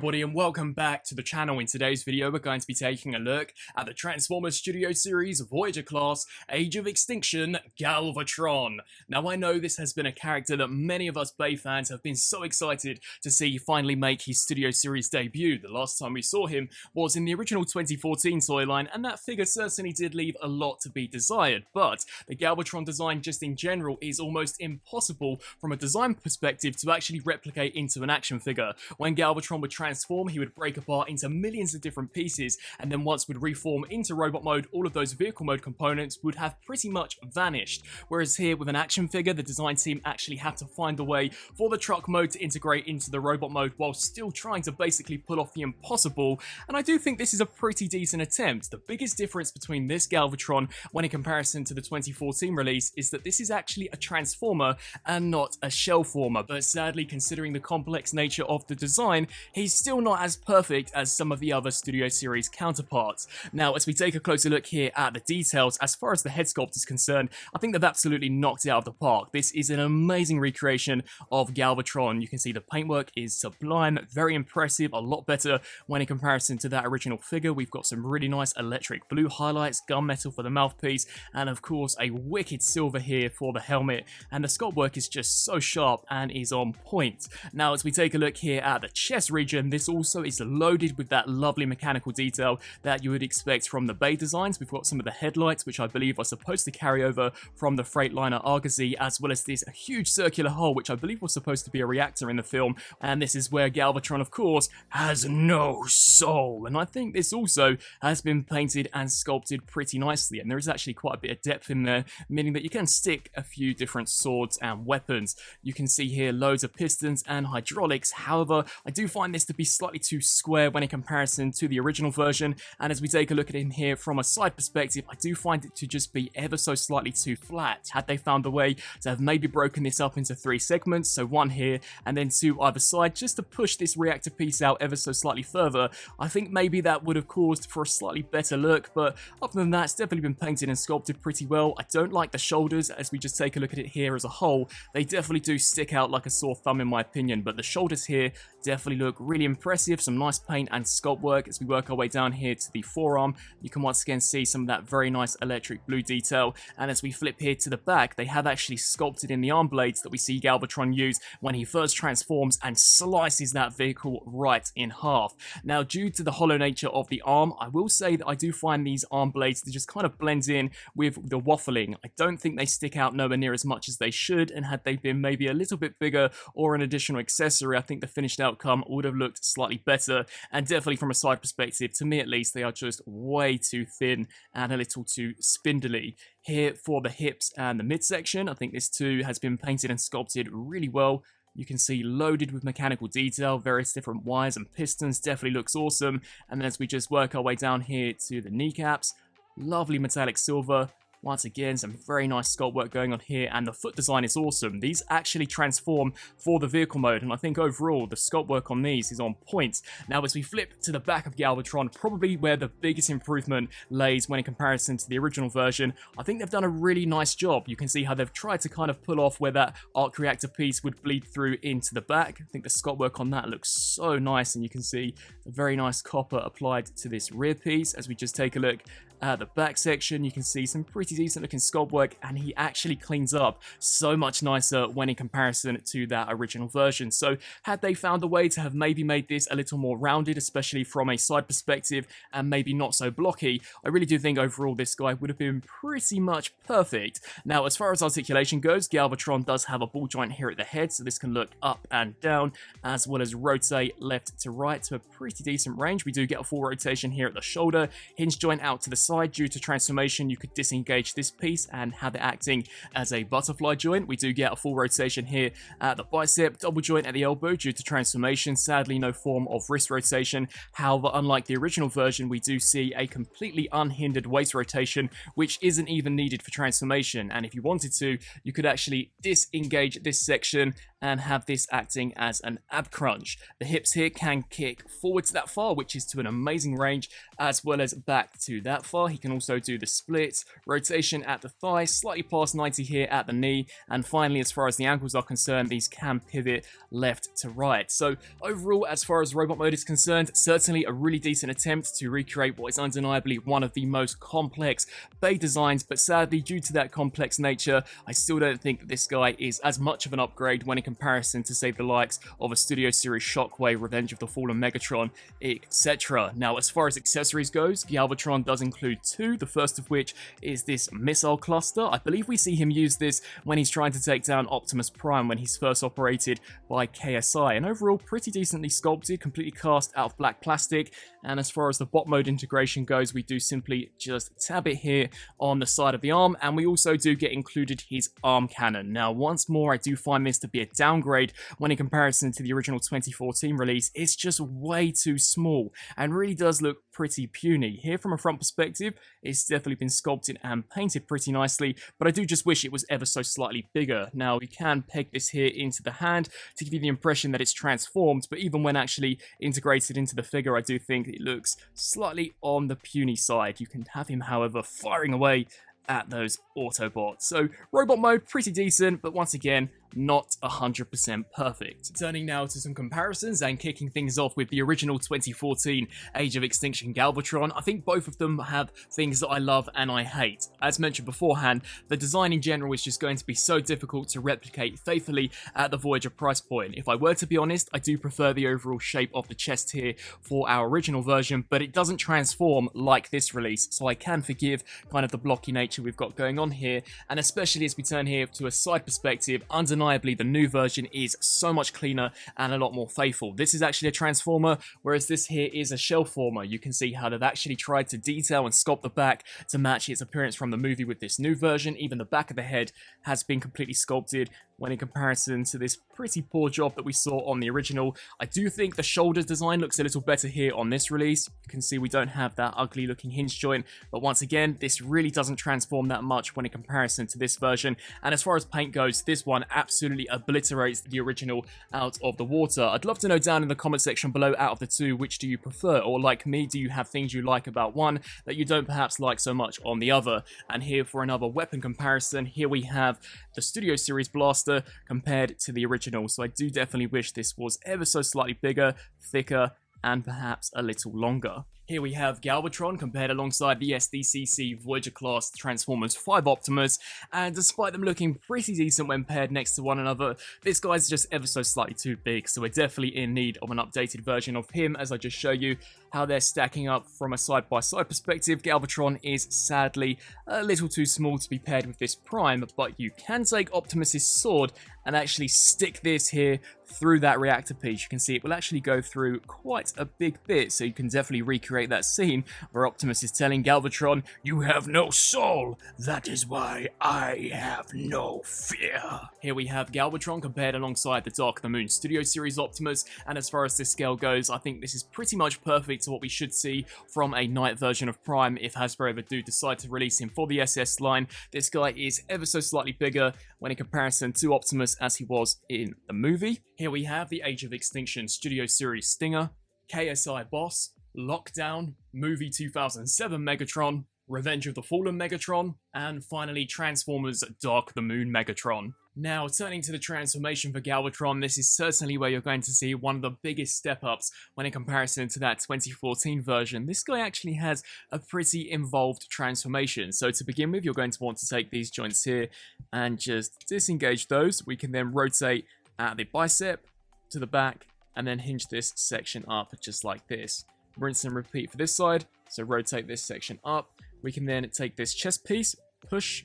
everybody, and welcome back to the channel. In today's video, we're going to be taking a look at the Transformers Studio Series Voyager class Age of Extinction Galvatron. Now, I know this has been a character that many of us Bay fans have been so excited to see finally make his Studio Series debut. The last time we saw him was in the original 2014 toy line, and that figure certainly did leave a lot to be desired. But the Galvatron design just in general is almost impossible from a design perspective to actually replicate into an action figure. When Galvatron would transform, he would break apart into millions of different pieces, and then once would reform into robot mode, all of those vehicle mode components would have pretty much vanished. Whereas here with an action figure, the design team actually had to find a way for the truck mode to integrate into the robot mode while still trying to basically pull off the impossible, and I do think this is a pretty decent attempt. The biggest difference between this Galvatron when in comparison to the 2014 release is that this is actually a transformer and not a shell former, but sadly, considering the complex nature of the design, he's still not as perfect as some of the other Studio Series counterparts. Now, as we take a closer look here at the details, as far as the head sculpt is concerned, I think they've absolutely knocked it out of the park. This is an amazing recreation of Galvatron. You can see the paintwork is sublime, very impressive, a lot better when in comparison to that original figure. We've got some really nice electric blue highlights, gunmetal for the mouthpiece, and of course a wicked silver here for the helmet, and the sculpt work is just so sharp and is on point. Now, as we take a look here at the chest region, this also is loaded with that lovely mechanical detail that you would expect from the Bay designs. We've got some of the headlights, which I believe are supposed to carry over from the Freightliner Argosy, as well as this huge circular hole, which I believe was supposed to be a reactor in the film, and this is where Galvatron, of course, has no soul, and I think this also has been painted and sculpted pretty nicely, and there is actually quite a bit of depth in there, meaning that you can stick a few different swords and weapons. You can see here loads of pistons and hydraulics. However, I do find this to be slightly too square when in comparison to the original version, and as we take a look at it in here from a side perspective, I do find it to just be ever so slightly too flat. Had they found a way to have maybe broken this up into 3 segments, so 1 here and then 2 either side, just to push this reactor piece out ever so slightly further, I think maybe that would have caused for a slightly better look. But other than that, it's definitely been painted and sculpted pretty well. I don't like the shoulders. As we just take a look at it here as a whole, they definitely do stick out like a sore thumb in my opinion, but the shoulders here definitely look really impressive. Some nice paint and sculpt work. As we work our way down here to the forearm, you can once again see some of that very nice electric blue detail, and as we flip here to the back, they have actually sculpted in the arm blades that we see Galvatron use when he first transforms and slices that vehicle right in half. Now, due to the hollow nature of the arm, I will say that I do find these arm blades to just kind of blend in with the waffling. I don't think they stick out nowhere near as much as they should, and had they been maybe a little bit bigger or an additional accessory, I think the finished outcome would have looked slightly better. And definitely from a side perspective, to me at least, they are just way too thin and a little too spindly. Here for the hips and the midsection, I think this too has been painted and sculpted really well. You can see loaded with mechanical detail, various different wires and pistons, definitely looks awesome. And then as we just work our way down here to the kneecaps, lovely metallic silver. Once again, some very nice sculpt work going on here, and the foot design is awesome. These actually transform for the vehicle mode, and I think overall the sculpt work on these is on point. Now, as we flip to the back of Galvatron, probably where the biggest improvement lays when in comparison to the original version, I think they've done a really nice job. You can see how they've tried to kind of pull off where that arc reactor piece would bleed through into the back. I think the sculpt work on that looks so nice, and you can see a very nice copper applied to this rear piece. As we just take a look at the back section, you can see some pretty decent looking sculpt work, and he actually cleans up so much nicer when in comparison to that original version. So had they found a way to have maybe made this a little more rounded, especially from a side perspective, and maybe not so blocky, I really do think overall this guy would have been pretty much perfect. Now, as far as articulation goes, Galvatron does have a ball joint here at the head, so this can look up and down, as well as rotate left to right to a pretty decent range. We do get a full rotation here at the shoulder, hinge joint out to the side. Due to transformation, you could disengage this piece and have it acting as a butterfly joint. We do get a full rotation here at the bicep, double joint at the elbow due to transformation. Sadly, no form of wrist rotation. However, unlike the original version, we do see a completely unhindered waist rotation, which isn't even needed for transformation. And if you wanted to, you could actually disengage this section and have this acting as an ab crunch. The hips here can kick forward to that far, which is to an amazing range, as well as back to that far. He can also do the splits, rotation at the thigh, slightly past 90 here at the knee, and finally, as far as the ankles are concerned, these can pivot left to right. So overall, as far as robot mode is concerned, certainly a really decent attempt to recreate what is undeniably one of the most complex Bay designs, but sadly, due to that complex nature, I still don't think that this guy is as much of an upgrade when in comparison to, say, the likes of a Studio Series Shockwave, Revenge of the Fallen Megatron, etc. Now, as far as accessories goes, Galvatron does include two, the first of which is this missile cluster. I believe we see him use this when he's trying to take down Optimus Prime when he's first operated by KSI, and overall pretty decently sculpted, completely cast out of black plastic. And as far as the bot mode integration goes, we do simply just tab it here on the side of the arm, and we also do get included his arm cannon. Now, once more, I do find this to be a downgrade when in comparison to the original 2014 release. It's just way too small and really does look pretty puny. Here from a front perspective, it's definitely been sculpted and painted pretty nicely, but I do just wish it was ever so slightly bigger. Now, we can peg this here into the hand to give you the impression that it's transformed, but even when actually integrated into the figure, I do think it looks slightly on the puny side. You can have him, however, firing away at those Autobots. So robot mode, pretty decent, but once again, not 100% perfect. Turning now to some comparisons and kicking things off with the original 2014 Age of Extinction Galvatron, I think both of them have things that I love and I hate. As mentioned beforehand, the design in general is just going to be so difficult to replicate faithfully at the Voyager price point. If I were to be honest, I do prefer the overall shape of the chest here for our original version, but it doesn't transform like this release, so I can forgive kind of the blocky nature we've got going on here, and especially as we turn here to a side perspective, undeniably the new version is so much cleaner and a lot more faithful. This is actually a transformer, whereas this here is a shell former. You can see how they've actually tried to detail and sculpt the back to match its appearance from the movie with this new version. Even the back of the head has been completely sculpted when in comparison to this pretty poor job that we saw on the original. I do think the shoulders design looks a little better here on this release. You can see we don't have that ugly looking hinge joint, but once again, this really doesn't transform that much when in comparison to this version. And as far as paint goes, this one absolutely obliterates the original out of the water. I'd love to know down in the comment section below, out of the two, which do you prefer? Or like me, do you have things you like about one that you don't perhaps like so much on the other? And here for another weapon comparison, here we have the Studio Series blaster compared to the original. So I do definitely wish this was ever so slightly bigger, thicker, and perhaps a little longer. Here we have Galvatron compared alongside the SDCC Voyager class Transformers 5 Optimus, and despite them looking pretty decent when paired next to one another, this guy's just ever so slightly too big, so we're definitely in need of an updated version of him. As I just show you how they're stacking up from a side-by-side perspective, Galvatron is sadly a little too small to be paired with this Prime, but you can take Optimus's sword and actually stick this here through that reactor piece. You can see it will actually go through quite a big bit, so you can definitely recreate that scene where Optimus is telling Galvatron, "You have no soul, that is why I have no fear." Here we have Galvatron compared alongside the Dark of the Moon Studio Series Optimus, and as far as this scale goes, I think this is pretty much perfect to what we should see from a night version of Prime if Hasbro ever do decide to release him for the SS line. This guy is ever so slightly bigger when in comparison to Optimus as he was in the movie. Here we have the Age of Extinction Studio Series Stinger, KSI Boss, Lockdown, Movie 2007 Megatron, Revenge of the Fallen Megatron, and finally Transformers Dark of the Moon Megatron. Now, turning to the transformation for Galvatron, this is certainly where you're going to see one of the biggest step-ups when in comparison to that 2014 version. This guy actually has a pretty involved transformation. So to begin with, you're going to want to take these joints here and just disengage those. We can then rotate at the bicep to the back and then hinge this section up just like this. Rinse and repeat for this side. So rotate this section up. We can then take this chest piece, push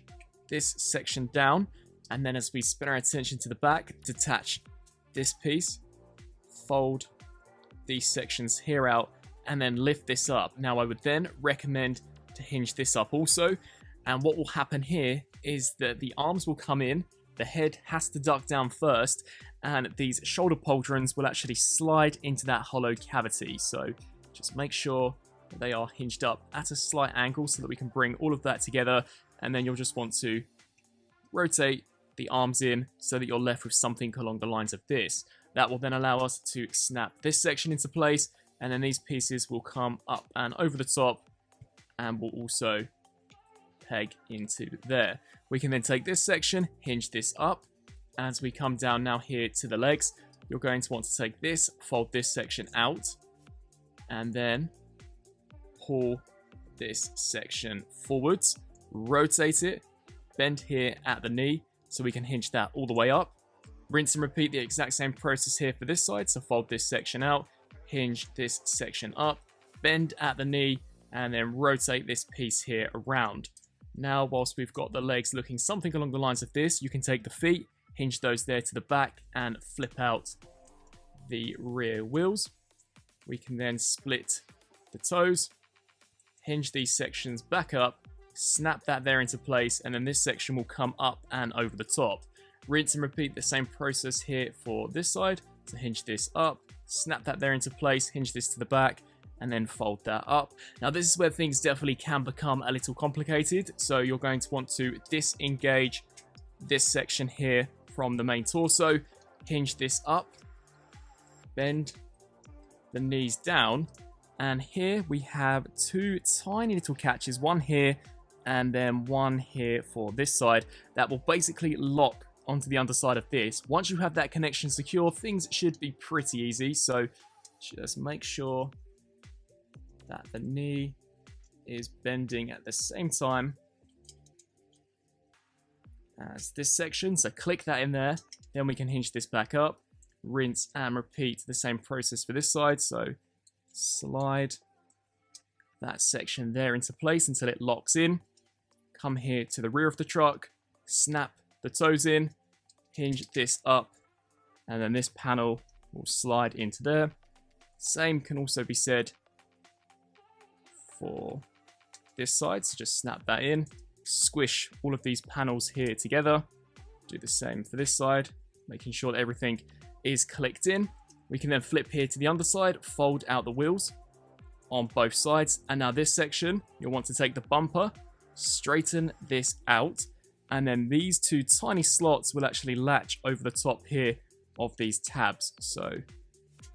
this section down, and then as we spin our attention to the back, detach this piece, fold these sections here out, and then lift this up. Now I would then recommend to hinge this up also, and what will happen here is that the arms will come in, the head has to duck down first, and these shoulder pauldrons will actually slide into that hollow cavity. So just make sure that they are hinged up at a slight angle so that we can bring all of that together, and then you'll just want to rotate the arms in so that you're left with something along the lines of this. That will then allow us to snap this section into place, and then these pieces will come up and over the top and will also peg into there. We can then take this section, hinge this up. As we come down now here to the legs, you're going to want to take this, fold this section out, and then pull this section forwards, rotate it, bend here at the knee so we can hinge that all the way up. Rinse and repeat the exact same process here for this side. So fold this section out, hinge this section up, bend at the knee, and then rotate this piece here around. Now, whilst we've got the legs looking something along the lines of this, you can take the feet, hinge those there to the back, and flip out the rear wheels. We can then split the toes, hinge these sections back up, snap that there into place, and then this section will come up and over the top. Rinse and repeat the same process here for this side. So hinge this up, snap that there into place, hinge this to the back, and then fold that up. Now this is where things definitely can become a little complicated. So you're going to want to disengage this section here from the main torso, hinge this up, bend the knees down, and here we have two tiny little catches, one here and then one here for this side, that will basically lock onto the underside of this. Once you have that connection secure, things should be pretty easy. So just make sure that the knee is bending at the same time as this section. So click that in there, then we can hinge this back up, rinse and repeat the same process for this side. So slide that section there into place until it locks in. Come here to the rear of the truck, snap the toes in, hinge this up, and then this panel will slide into there. Same can also be said for this side, so just snap that in, squish all of these panels here together. Do the same for this side, making sure that everything is clicked in. We can then flip here to the underside, fold out the wheels on both sides, and now this section, you'll want to take the bumper, straighten this out, and then these two tiny slots will actually latch over the top here of these tabs. So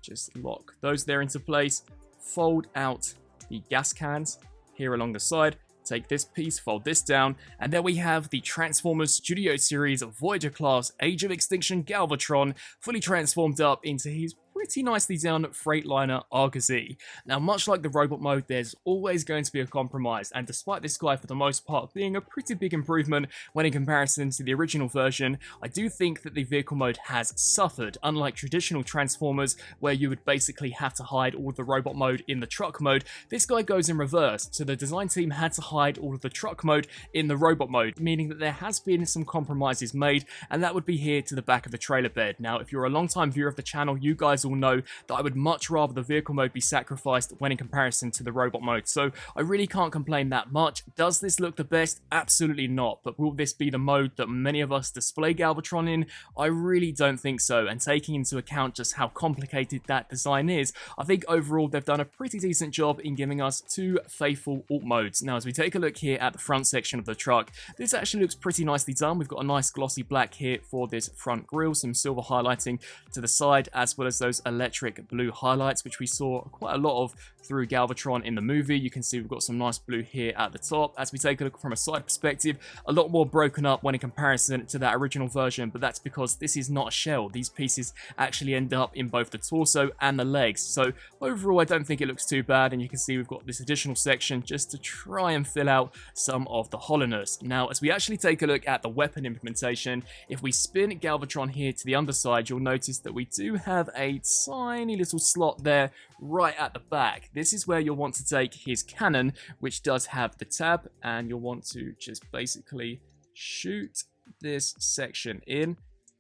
just lock those there into place, fold out the gas cans here along the side, take this piece, fold this down, and there we have the Transformers Studio Series Voyager class Age of Extinction Galvatron fully transformed up into his pretty nicely done Freightliner Argosy. Now, much like the robot mode, there's always going to be a compromise, and despite this guy for the most part being a pretty big improvement when in comparison to the original version, I do think that the vehicle mode has suffered, unlike traditional Transformers where you would basically have to hide all of the robot mode in the truck mode. This guy goes in reverse, so the design team had to hide all of the truck mode in the robot mode, meaning that there has been some compromises made, and that would be here to the back of the trailer bed. Now, if you're a long-time viewer of the channel, you guys will know that I would much rather the vehicle mode be sacrificed when in comparison to the robot mode, so I really can't complain that much. Does this look the best? Absolutely not, but will this be the mode that many of us display Galvatron in? I really don't think so, and taking into account just how complicated that design is, I think overall they've done a pretty decent job in giving us two faithful alt modes. Now, as we take a look here at the front section of the truck, this actually looks pretty nicely done. We've got a nice glossy black here for this front grille, some silver highlighting to the side, as well as those electric blue highlights, which we saw quite a lot of through Galvatron in the movie. You can see we've got some nice blue here at the top. As we take a look from a side perspective, a lot more broken up when in comparison to that original version, but that's because this is not a shell. These pieces actually end up in both the torso and the legs. So overall, I don't think it looks too bad, and you can see we've got this additional section just to try and fill out some of the hollowness. Now, as we actually take a look at the weapon implementation, if we spin Galvatron here to the underside, you'll notice that we do have a tiny little slot there right at the back. This is where you'll want to take his cannon, which does have the tab, and you'll want to just basically shoot this section in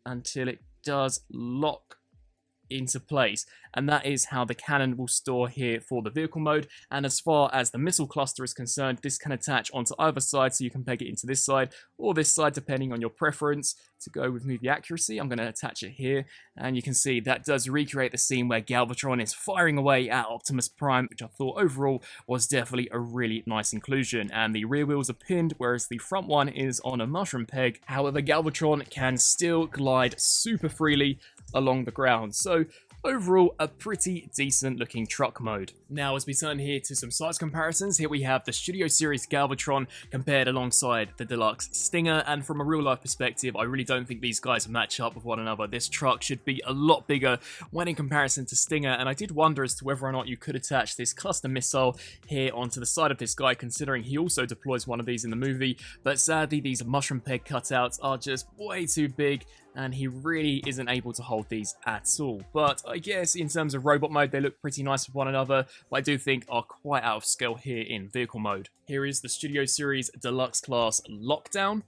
until it does lock into place, and that is how the cannon will store here for the vehicle mode. And as far as the missile cluster is concerned, this can attach onto either side, so you can peg it into this side or this side depending on your preference. To go with movie accuracy, I'm going to attach it here, and you can see that does recreate the scene where Galvatron is firing away at Optimus Prime, which I thought overall was definitely a really nice inclusion. And the rear wheels are pinned, whereas the front one is on a mushroom peg. However, Galvatron can still glide super freely along the ground. So overall, a pretty decent looking truck mode. Now, as we turn here to some size comparisons, here we have the Studio Series Galvatron compared alongside the Deluxe Stinger, and from a real life perspective, I really don't think these guys match up with one another. This truck should be a lot bigger when in comparison to Stinger, and I did wonder as to whether or not you could attach this custom missile here onto the side of this guy, considering he also deploys one of these in the movie, but sadly these mushroom peg cutouts are just way too big, and he really isn't able to hold these at all. But I guess in terms of robot mode, they look pretty nice with one another, but I do think are quite out of scale here in vehicle mode. Here is the Studio Series Deluxe Class Lockdown,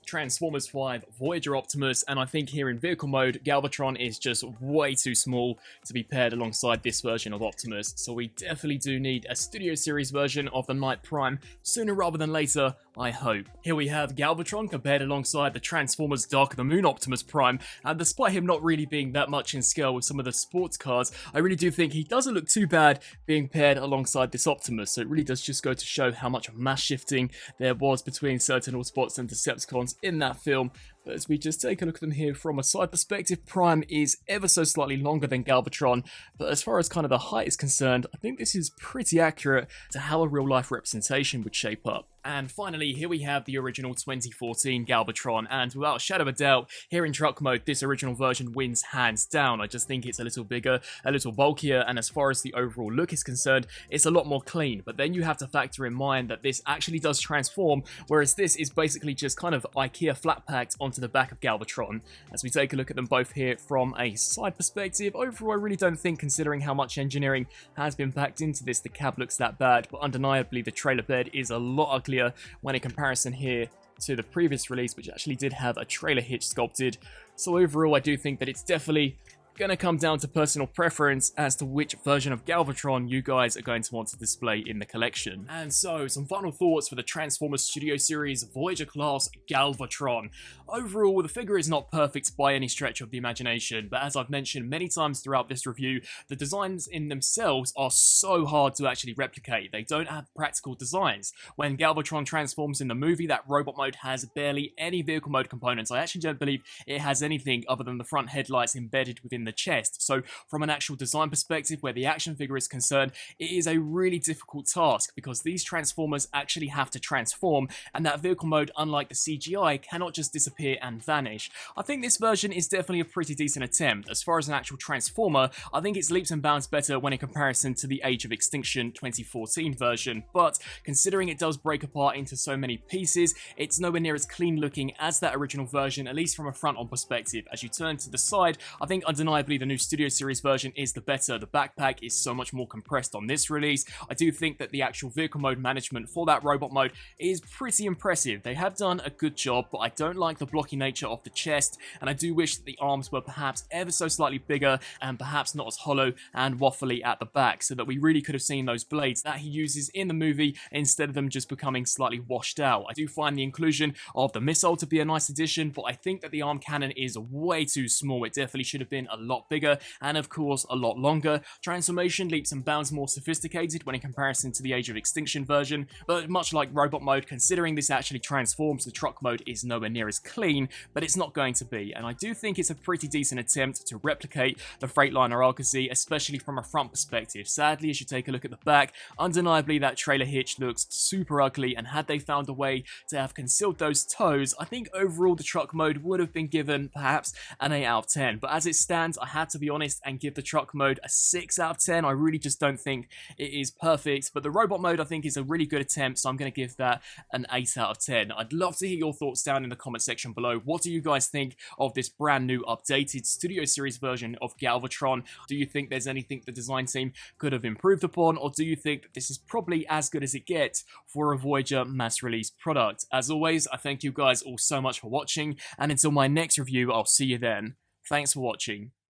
Transformers 5 Voyager Optimus, and I think here in vehicle mode, Galvatron is just way too small to be paired alongside this version of Optimus, so we definitely do need a Studio Series version of the Night Prime sooner rather than later, I hope. Here we have Galvatron compared alongside the Transformers Dark of the Moon Optimus Prime, and despite him not really being that much in scale with some of the sports cars, I really do think he doesn't look too bad being paired alongside this Optimus, so it really does just go to show how much mass shifting there was between certain Autobots and Decepticons in that film. But as we just take a look at them here from a side perspective, Prime is ever so slightly longer than Galvatron, but as far as kind of the height is concerned, I think this is pretty accurate to how a real life representation would shape up. And finally, here we have the original 2014 Galvatron, and without a shadow of a doubt, here in truck mode, this original version wins hands down. I just think it's a little bigger, a little bulkier, and as far as the overall look is concerned, it's a lot more clean. But then you have to factor in mind that this actually does transform, whereas this is basically just kind of IKEA flat packed onto the back of Galvatron. As we take a look at them both here from a side perspective, overall I really don't think, considering how much engineering has been packed into this, the cab looks that bad, but undeniably the trailer bed is a lot uglier when in comparison here to the previous release, which actually did have a trailer hitch sculpted. So overall I do think that it's definitely gonna come down to personal preference as to which version of Galvatron you guys are going to want to display in the collection. And so, some final thoughts for the Transformers Studio Series Voyager class Galvatron. Overall, the figure is not perfect by any stretch of the imagination, but as I've mentioned many times throughout this review, the designs in themselves are so hard to actually replicate. They don't have practical designs. When Galvatron transforms in the movie, that robot mode has barely any vehicle mode components. I actually don't believe it has anything other than the front headlights embedded within the chest. So from an actual design perspective, where the action figure is concerned, it is a really difficult task because these Transformers actually have to transform, and that vehicle mode, unlike the CGI, cannot just disappear and vanish. I think this version is definitely a pretty decent attempt. As far as an actual Transformer, I think it's leaps and bounds better when in comparison to the Age of Extinction 2014 version, but considering it does break apart into so many pieces, it's nowhere near as clean looking as that original version, at least from a front-on perspective. As you turn to the side, I think undeniably the new Studio Series version is the better. The backpack is so much more compressed on this release. I do think that the actual vehicle mode management for that robot mode is pretty impressive. They have done a good job, but I don't like the blocky nature of the chest, and I do wish that the arms were perhaps ever so slightly bigger and perhaps not as hollow and waffly at the back, so that we really could have seen those blades that he uses in the movie instead of them just becoming slightly washed out. I do find the inclusion of the missile to be a nice addition, but I think that the arm cannon is way too small. It definitely should have been a lot bigger and of course a lot longer. Transformation leaps and bounds more sophisticated when in comparison to the Age of Extinction version, but much like robot mode, considering this actually transforms, the truck mode is nowhere near as clean, but it's not going to be, and I do think it's a pretty decent attempt to replicate the Freightliner Argosy, especially from a front perspective. Sadly, as you take a look at the back, undeniably that trailer hitch looks super ugly, and had they found a way to have concealed those toes, I think overall the truck mode would have been given perhaps an 8 out of 10, but as it stands, I had to be honest and give the truck mode a 6 out of 10. I really just don't think it is perfect, but the robot mode I think is a really good attempt, so I'm going to give that an 8 out of 10. I'd love to hear your thoughts down in the comment section below. What do you guys think of this brand new updated Studio Series version of Galvatron? Do you think there's anything the design team could have improved upon, or do you think that this is probably as good as it gets for a Voyager mass release product? As always, I thank you guys all so much for watching, and until my next review, I'll see you then. Thanks for watching.